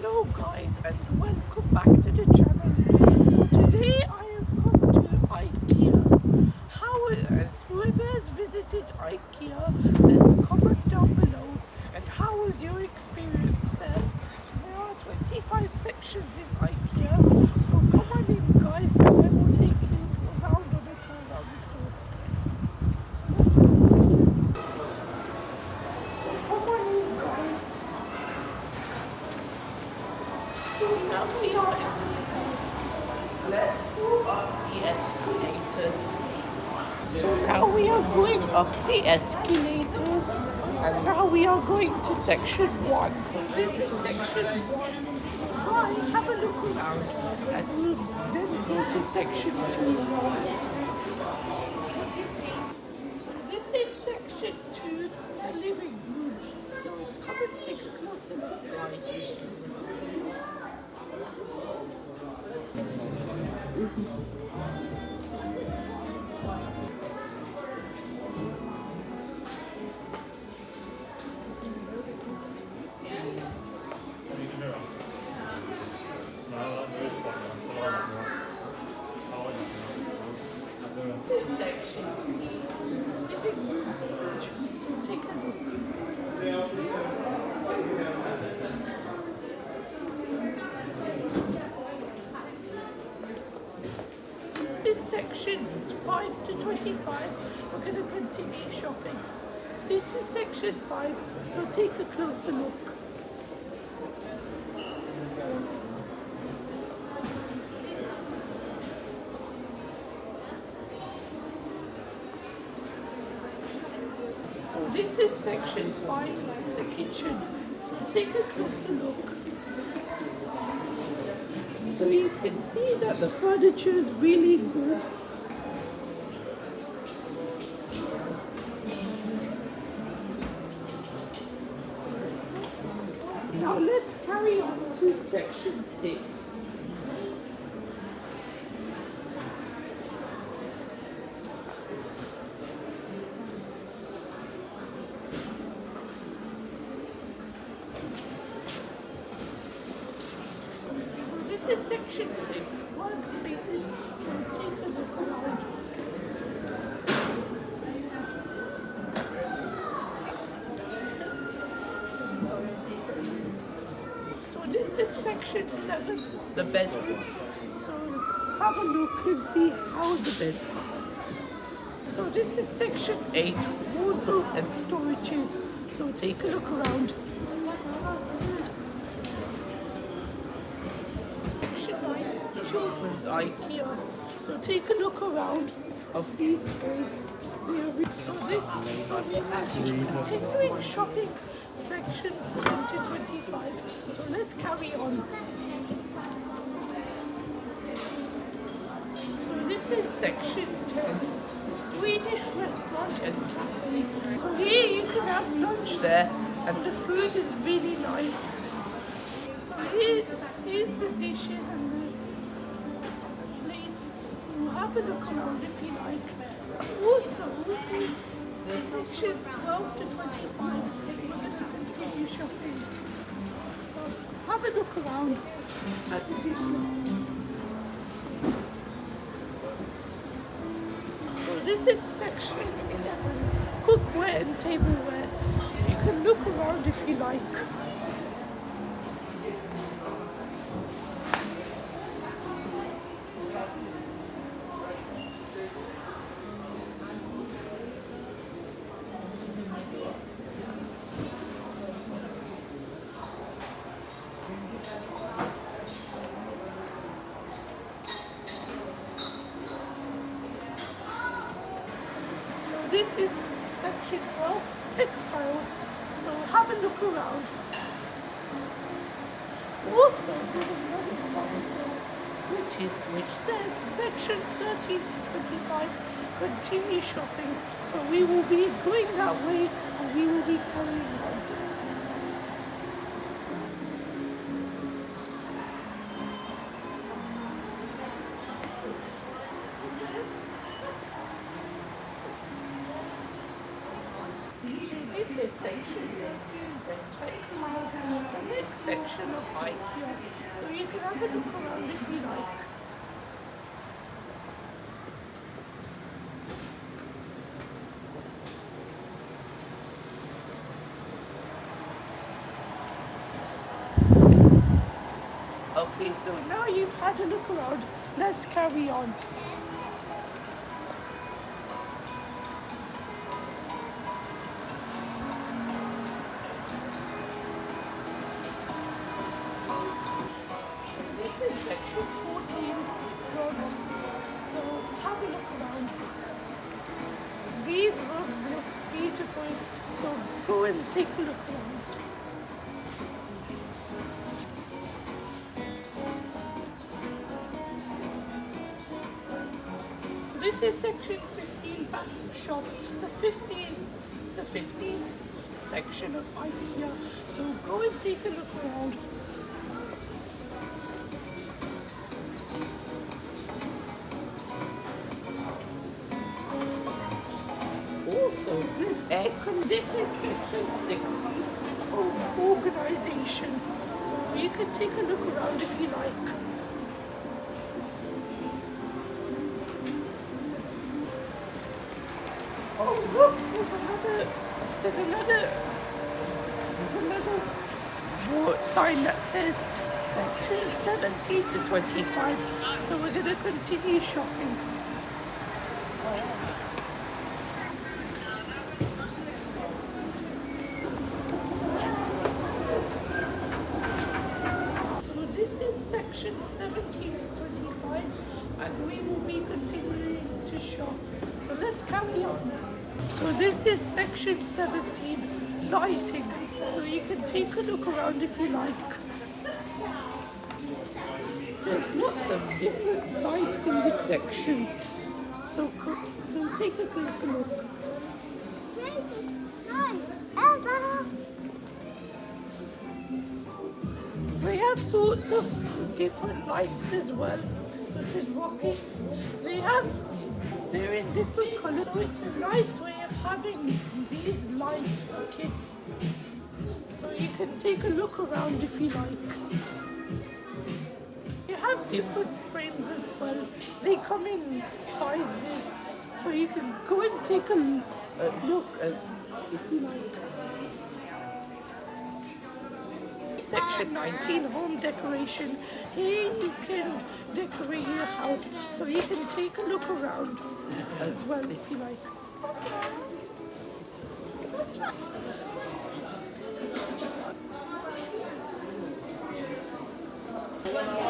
Hello guys and welcome back to the channel. So today I have come to IKEA. Whoever has visited IKEA, then comment down below and how was your experience there. There are 25 sections in IKEA, so come on in guys and I will take you around on a tour around the store. Let's go. So come on in guys. So now we are in the store. Let's go up the escalators. So now we are going up the escalators and now we are going to section 1. This is section 1. So guys, have a look around and we'll then go to section 2. So this is section 2, the living room. So come and take a closer look guys. This section, living room storage. So take a look. This section is 5 to 25. We're going to continue shopping. This is section 5, so take a closer look. So this is section 5, the kitchen. So take a closer look. So you can see that the furniture is really good. Now let's carry on to section 6. This is section 6, workspaces, so take a look around. So this is section 7, the bedroom. So have a look and see how the beds are. So this is section 8, wardrobe and storages. So take a look around. Children's IKEA. So take a look around of these toys. So we're actually continuing shopping sections 10 to 25. So let's carry on. So this is section 10, Swedish restaurant and cafe. So here you can have lunch there and the food is really nice. So here's the dishes and the plates, so have a look around if you like. Also, the sections 12 to 25, we're going to continue shopping. So have a look around at the dishes. So this is section 11, cookware and tableware. You can look around if you like. This is section 12, textiles, so have a look around. Also, there's another sign which says sections 13 to 25, continue shopping. So we will be going that way and we will be carrying on. This is section textiles, the next section of IKEA. So you can have a look around if you like. Okay, so now you've had a look around, let's carry on. This is section 14, rugs. So have a look around. These rugs look beautiful, so go and take a look around. This is section 15, back shop, the 15th section of IKEA. So go and take a look around. Also, this is section 16, organization. So you can take a look around if you like. Oh look, there's another sign that says section 17 to 25. So we're going to continue shopping. So this is section 17 to 25 and we will be continuing to shop. So let's carry on. So this is section 17, lighting. So you can take a look around if you like. There's lots of different lights in this section. So take a closer look. They have sorts of different lights as well, such as rockets. They're in different colours, so it's a nice way of having these lights for kids. So you can take a look around if you like. You have different frames as well. They come in sizes, so you can go and take a look if you like. Section 19, home decoration. Here you can decorate your house, so you can take a look around as well if you like.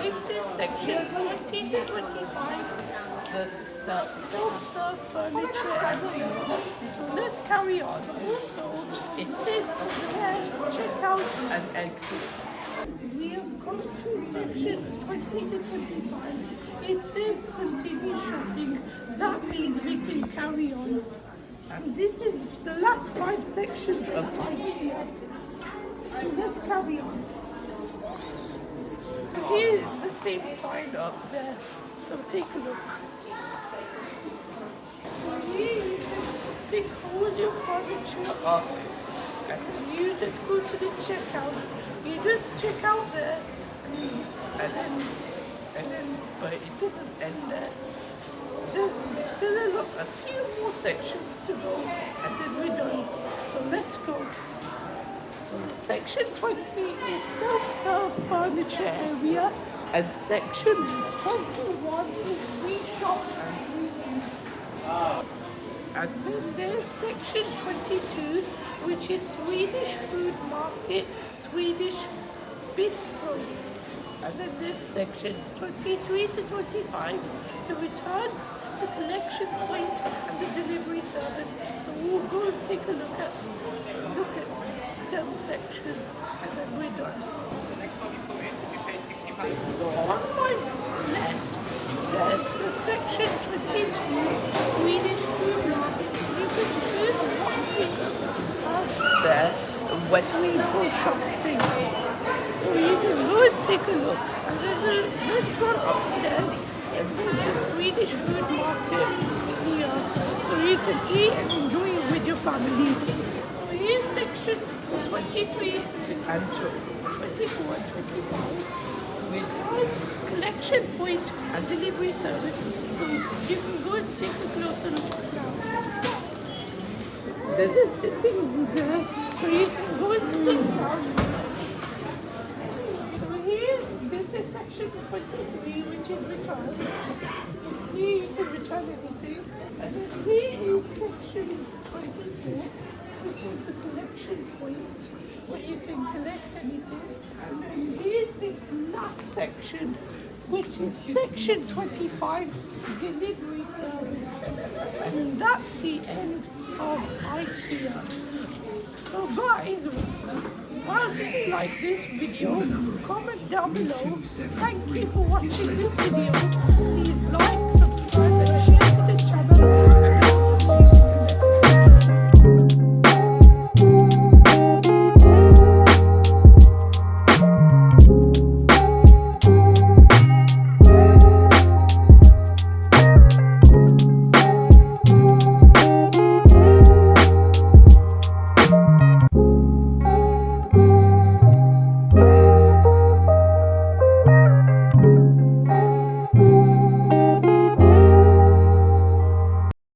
This is section 20 to 25, the self-serve furniture area. So let's carry on. Also, it says checkout and exit. We have come to sections 20 to 25. It says continue shopping. That means we can carry on. And this is the last 5 sections of IKEA. So let's carry on. Here is the same sign up there. So take a look. Here you can pick all your furniture up. And you just go to the checkout. You just check out there, and then, but it doesn't end there. There's still a few more sections to go, and then we're done. So let's go. So section 20 is self-serve furniture area, and section 21 is we shop and we eat. And there's section 22, which is Swedish food market, Swedish bistro. And then there's sections 23 to 25, the returns, the collection point, and the delivery service. So we'll go and take a look at them sections, and then we're done. So on my left, there's the section 22, Swedish food market. You can choose what to there when we go shopping. So you can go and take a look. And there's a restaurant upstairs, and there's a Swedish food market here. So you can eat and enjoy it with your family. So here's section sections 23 and 24 and 25 with collection point and delivery service. So you can go and take a closer look now. There's a sitting room there, so you can go and sit down. So here, this is section 23, which is return. Here you can return anything. And then here is section 24, which is the collection point, where you can collect anything. And then here's this last section, which is section 25, delivery service. And that's the end of IKEA. So guys, how did you like this video? Comment down below. Thank you for watching this video. Please like, subscribe.